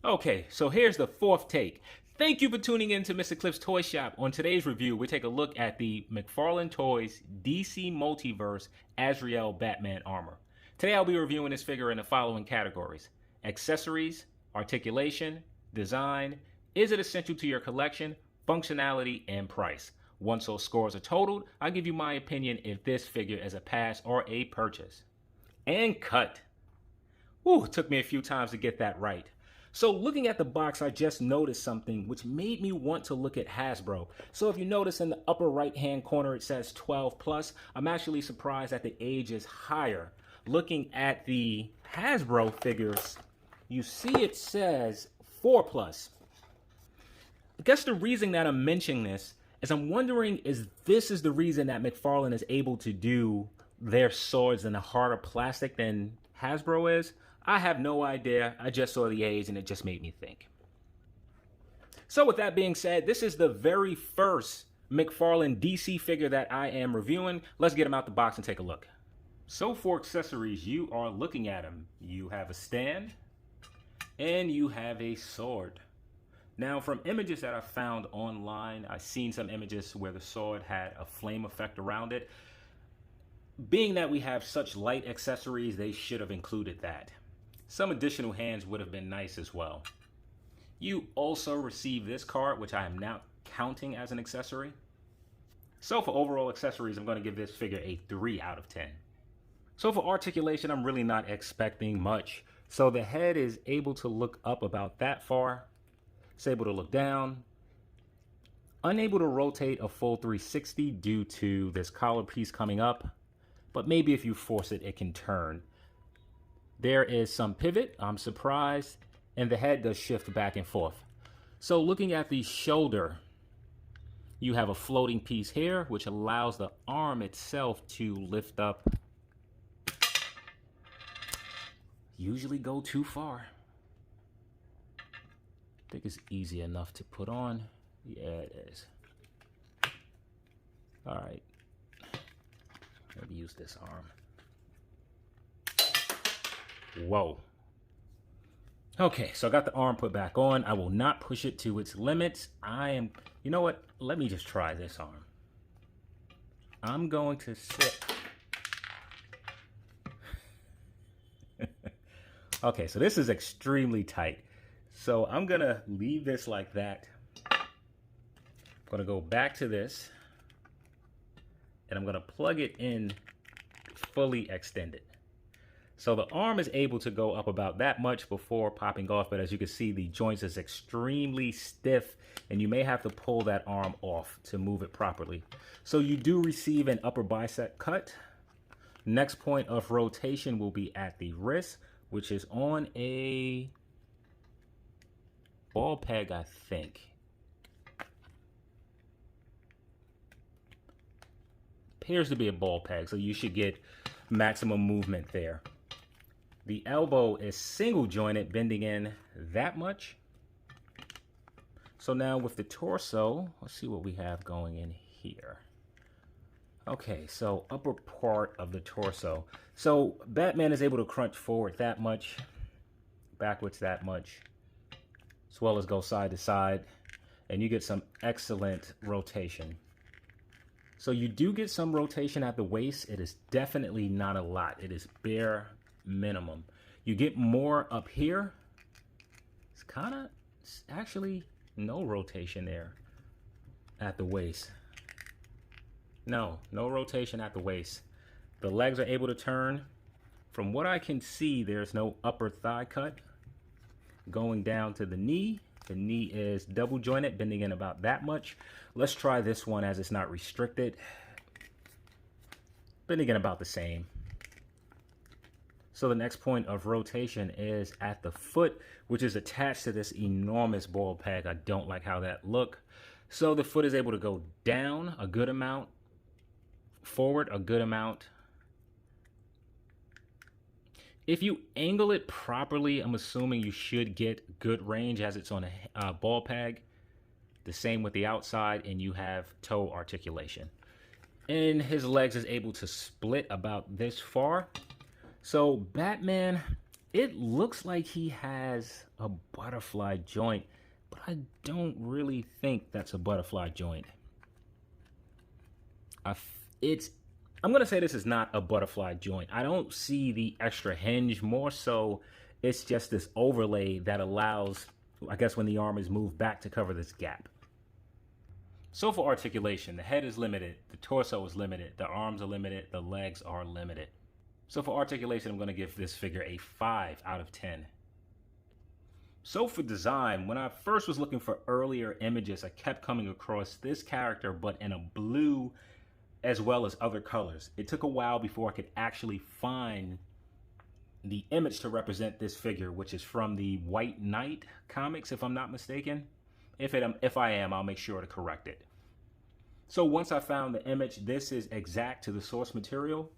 Okay, so here's the fourth take. Thank you for tuning in to Mr. Cliff's Toy Shop. On today's review, we take a look at the Mcfarlane Toys DC Multiverse Azrael Batman armor. Today I'll be reviewing this figure in the following categories: accessories, articulation, design, is it essential to your collection, functionality, and price. Once those scores are totaled, I'll give you my opinion if this figure is a pass or a purchase. And cut. Whew, took me a few times to get that right. So looking at the box, I just noticed something which made me want to look at Hasbro. So if you notice in the upper right hand corner it says 12 plus, I'm actually surprised that the age is higher. Looking at the Hasbro figures, you see it says 4 plus. I guess the reason that I'm mentioning this is I'm wondering is this is the reason that Mcfarlane is able to do their swords in a harder plastic than Hasbro is? I have no idea. I just saw the age and it just made me think. So with that being said, this is the very first Mcfarlane DC figure that I am reviewing. Let's get him out the box and take a look. So for accessories, you are looking at him. You have a stand and you have a sword. Now from images that I found online, I've seen some images where the sword had a flame effect around it. Being that we have such light accessories, they should have included that. Some additional hands would have been nice as well. You also receive this card, which I am now counting as an accessory. So for overall accessories, I'm going to give this figure a 3 out of 10. So for articulation, I'm really not expecting much. So the head is able to look up about that far. It's able to look down. Unable to rotate a full 360 due to this collar piece coming up. But maybe if you force it, it can turn. There is some pivot, I'm surprised, and the head does shift back and forth. So looking at the shoulder, you have a floating piece here, which allows the arm itself to lift up. Usually go too far. I think it's easy enough to put on. Yeah, it is. All right. Maybe use this arm. Whoa. Okay, so I got the arm put back on. I will not push it to its limits. You know what? Let me just try this arm. I'm going to sit. Okay, so this is extremely tight. So I'm gonna leave this like that. I'm gonna go back to this and I'm gonna plug it in fully extended. So the arm is able to go up about that much before popping off, but as you can see, the joints is extremely stiff and you may have to pull that arm off to move it properly. So you do receive an upper bicep cut. Next point of rotation will be at the wrist, which is on a ball peg, I think. Appears to be a ball peg, so you should get maximum movement there. The elbow is single jointed, bending in that much. So now with the torso, let's see what we have going in here. Okay, so upper part of the torso. So Batman is able to crunch forward that much, backwards that much, as well as go side to side, and you get some excellent rotation. So you do get some rotation at the waist. It is definitely not a lot. It is bare minimum. You get more up here. It's actually no rotation there at the waist. No rotation at the waist. The legs are able to turn. From what I can see, there's no upper thigh cut. Going down to the knee. The knee is double jointed, bending in about that much. Let's try this one as it's not restricted. Bending in about the same. So the next point of rotation is at the foot, which is attached to this enormous ball peg. I don't like how that looks. So the foot is able to go down a good amount, forward a good amount. If you angle it properly, I'm assuming you should get good range as it's on a ball peg. The same with the outside, and you have toe articulation. And his legs is able to split about this far. So Batman It looks like he has a butterfly joint, but I don't really think that's a butterfly joint. I'm gonna say this is not a butterfly joint. I don't see the extra hinge. More so, it's just this overlay that allows, I guess, when the arm is moved back to cover this gap. So for articulation, the head is limited, the torso is limited, the arms are limited, the legs are limited. So for articulation, I'm going to give this figure a 5 out of 10. So for design, when I first was looking for earlier images, I kept coming across this character, but in a blue as well as other colors. It took a while before I could actually find the image to represent this figure, which is from the White Knight comics, if I'm not mistaken. If I am, I'll make sure to correct it. So once I found the image, this is exact to the source material.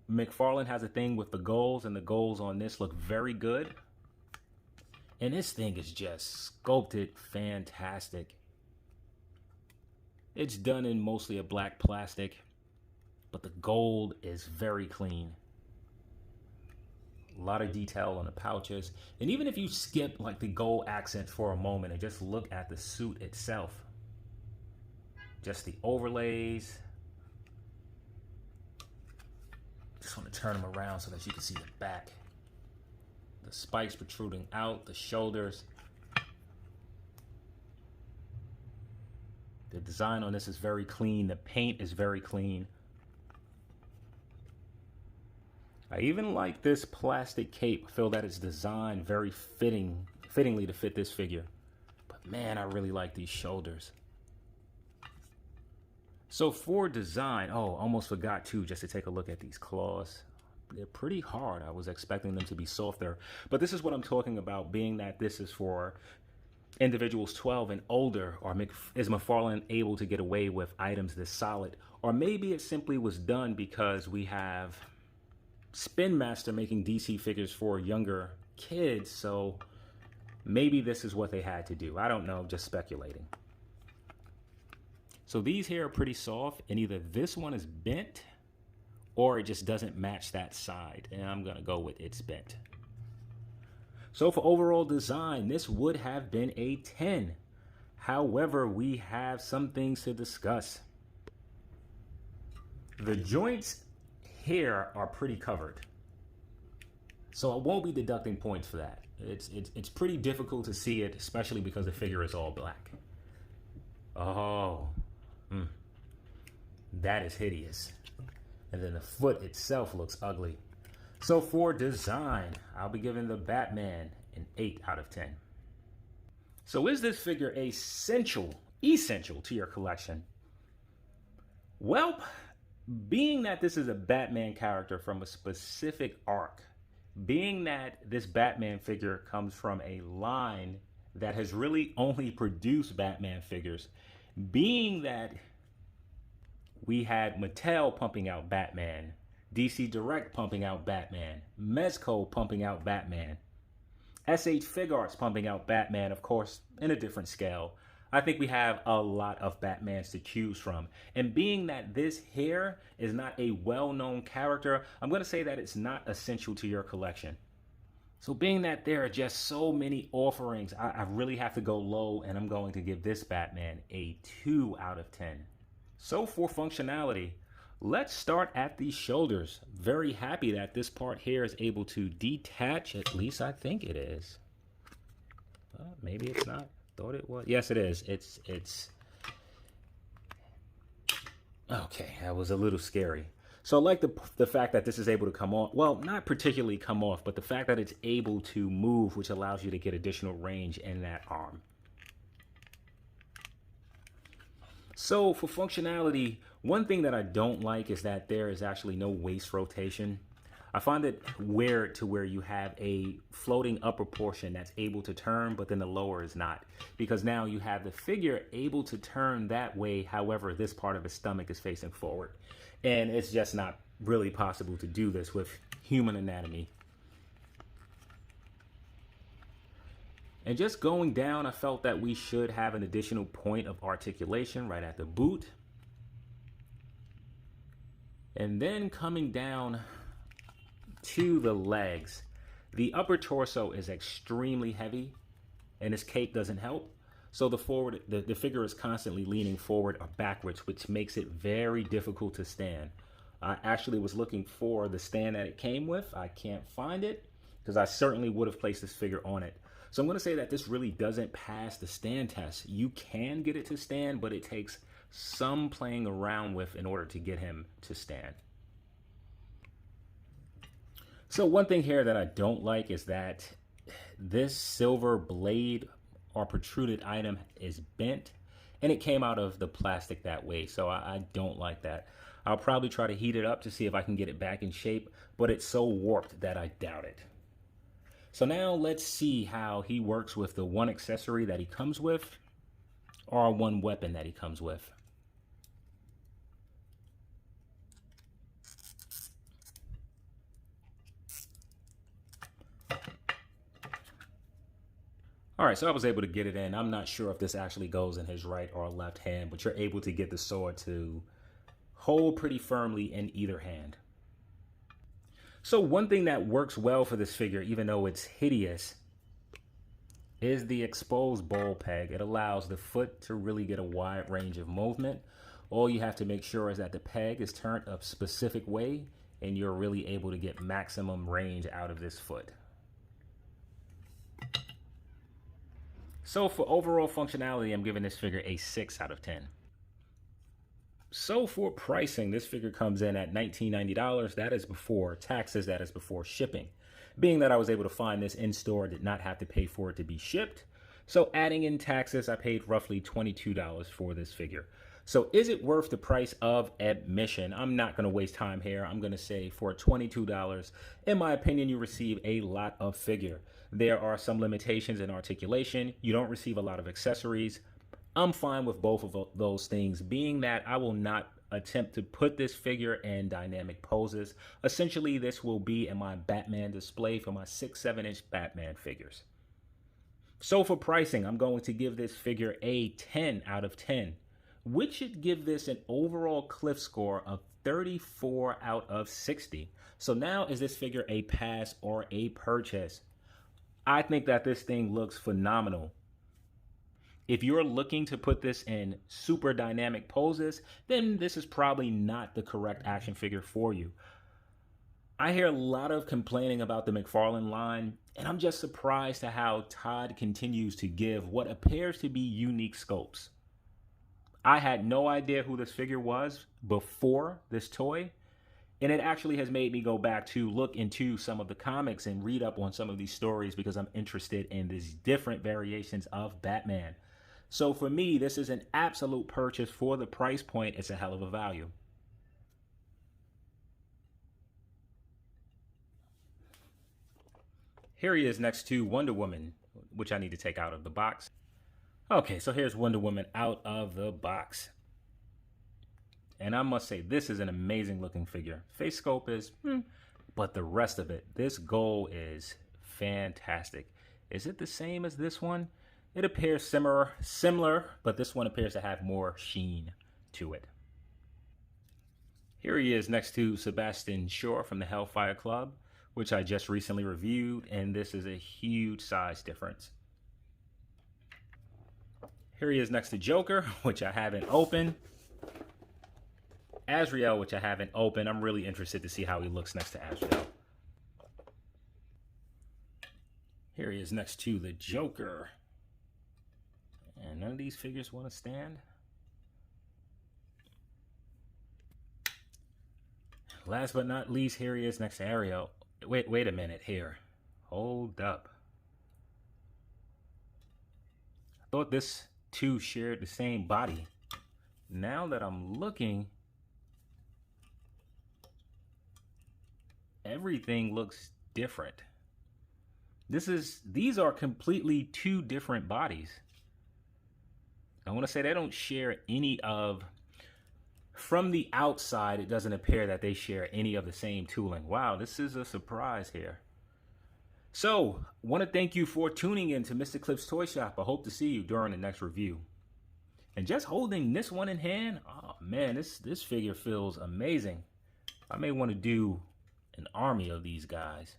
Mcfarlane has a thing with the goals, and the goals on this look very good. And this thing is just sculpted fantastic. It's done in mostly a black plastic, but the gold is very clean. A lot of detail on the pouches. And even if you skip like the gold accent for a moment and just look at the suit itself, just the overlays. Just want to turn them around so that you can see the back. The spikes protruding out, the shoulders. The design on this is very clean. The paint is very clean. I even like this plastic cape. I feel that it's designed very fittingly to fit this figure. But man, I really like these shoulders. So for design, almost forgot too, just to take a look at these claws. They're pretty hard. I was expecting them to be softer. But this is what I'm talking about, being that this is for individuals 12 and older. Or is Mcfarlane able to get away with items this solid? Or maybe it simply was done because we have Spin Master making DC figures for younger kids, so maybe this is what they had to do. I don't know, just speculating. So these here are pretty soft, and either this one is bent or it just doesn't match that side, and I'm gonna go with it's bent. So for overall design, this would have been a 10. However, we have some things to discuss. The joints here are pretty covered, so I won't be deducting points for that. It's pretty difficult to see it, especially because the figure is all black. That is hideous. And then the foot itself looks ugly. So for design, I'll be giving the Batman an 8 out of 10. So is this figure essential to your collection? Well, being that this is a Batman character from a specific arc, being that this Batman figure comes from a line that has really only produced Batman figures, being that we had Mattel pumping out Batman, DC Direct pumping out Batman, Mezco pumping out Batman, SH Figuarts pumping out Batman, of course, in a different scale. I think we have a lot of Batmans to choose from. And being that this here is not a well-known character, I'm going to say that it's not essential to your collection. So being that there are just so many offerings, I really have to go low, and I'm going to give this Batman a 2 out of 10. So for functionality, let's start at the shoulders. Very happy that this part here is able to detach, at least I think it is. Maybe it's not. Thought it was. Yes, it is. It's okay. That was a little scary. So I like the fact that this is able to come off. Well, not particularly come off, but the fact that it's able to move, which allows you to get additional range in that arm. So for functionality, one thing that I don't like is that there is actually no waist rotation. I find it weird to where you have a floating upper portion that's able to turn, but then the lower is not. Because now you have the figure able to turn that way, however, this part of his stomach is facing forward. And it's just not really possible to do this with human anatomy. And just going down, I felt that we should have an additional point of articulation right at the boot. And then coming down to the legs, The upper torso is extremely heavy, and his cape doesn't help. So the figure is constantly leaning forward or backwards, which makes it very difficult to stand. I actually was looking for the stand that it came with. I can't find it because I certainly would have placed this figure on it. So I'm going to say that this really doesn't pass the stand test. You can get it to stand, but it takes some playing around with in order to get him to stand. So one thing here that I don't like is that this silver blade or protruded item is bent, and it came out of the plastic that way. So I don't like that. I'll probably try to heat it up to see if I can get it back in shape, but it's so warped that I doubt it. So now let's see how he works with the one accessory that he comes with, or one weapon that he comes with. All right, so I was able to get it in. I'm not sure if this actually goes in his right or left hand, but you're able to get the sword to hold pretty firmly in either hand. So one thing that works well for this figure, even though it's hideous, is the exposed ball peg. It allows the foot to really get a wide range of movement. All you have to make sure is that the peg is turned a specific way, and you're really able to get maximum range out of this foot. So for overall functionality, I'm giving this figure a 6 out of 10. So for pricing, this figure comes in at $19.90. That is before taxes, that is before shipping. Being that I was able to find this in store, did not have to pay for it to be shipped. So adding in taxes, I paid roughly $22 for this figure. So is it worth the price of admission? I'm not going to waste time here. I'm going to say for $22, in my opinion, you receive a lot of figure. There are some limitations in articulation. You don't receive a lot of accessories. I'm fine with both of those things, being that I will not attempt to put this figure in dynamic poses. Essentially, this will be in my Batman display for my 6-7-inch Batman figures. So for pricing, I'm going to give this figure a 10 out of 10, which should give this an overall Cliff score of 34 out of 60. So now, is this figure a pass or a purchase? I think that this thing looks phenomenal. If you're looking to put this in super dynamic poses, then this is probably not the correct action figure for you. I hear a lot of complaining about the Mcfarlane line, and I'm just surprised at how Todd continues to give what appears to be unique scopes. I had no idea who this figure was before this toy, and it actually has made me go back to look into some of the comics and read up on some of these stories because I'm interested in these different variations of Batman. So for me, this is an absolute purchase. For the price point, it's a hell of a value. Here he is next to Wonder Woman, which I need to take out of the box. Okay, so here's Wonder Woman out of the box. And I must say, this is an amazing looking figure. Face sculpt is, but the rest of it, this gold is fantastic. Is it the same as this one? It appears similar, but this one appears to have more sheen to it. Here he is next to Sebastian Shaw from the Hellfire Club, which I just recently reviewed, and this is a huge size difference. Here he is next to Joker, which I haven't opened. Azrael, which I haven't opened. I'm really interested to see how he looks next to Azrael. Here he is next to the Joker. And none of these figures want to stand. Last but not least, here he is next to Ariel. Wait a minute here. Hold up. I thought this two shared the same body. Now that I'm looking, everything looks different. These are completely two different bodies. I want to say they don't share any of, from the outside, it doesn't appear that they share any of the same tooling. Wow, this is a surprise here. So, I want to thank you for tuning in to Mr. Cliff's Toy Shop. I hope to see you during the next review. And just holding this one in hand, oh man, this figure feels amazing. I may want to do an army of these guys.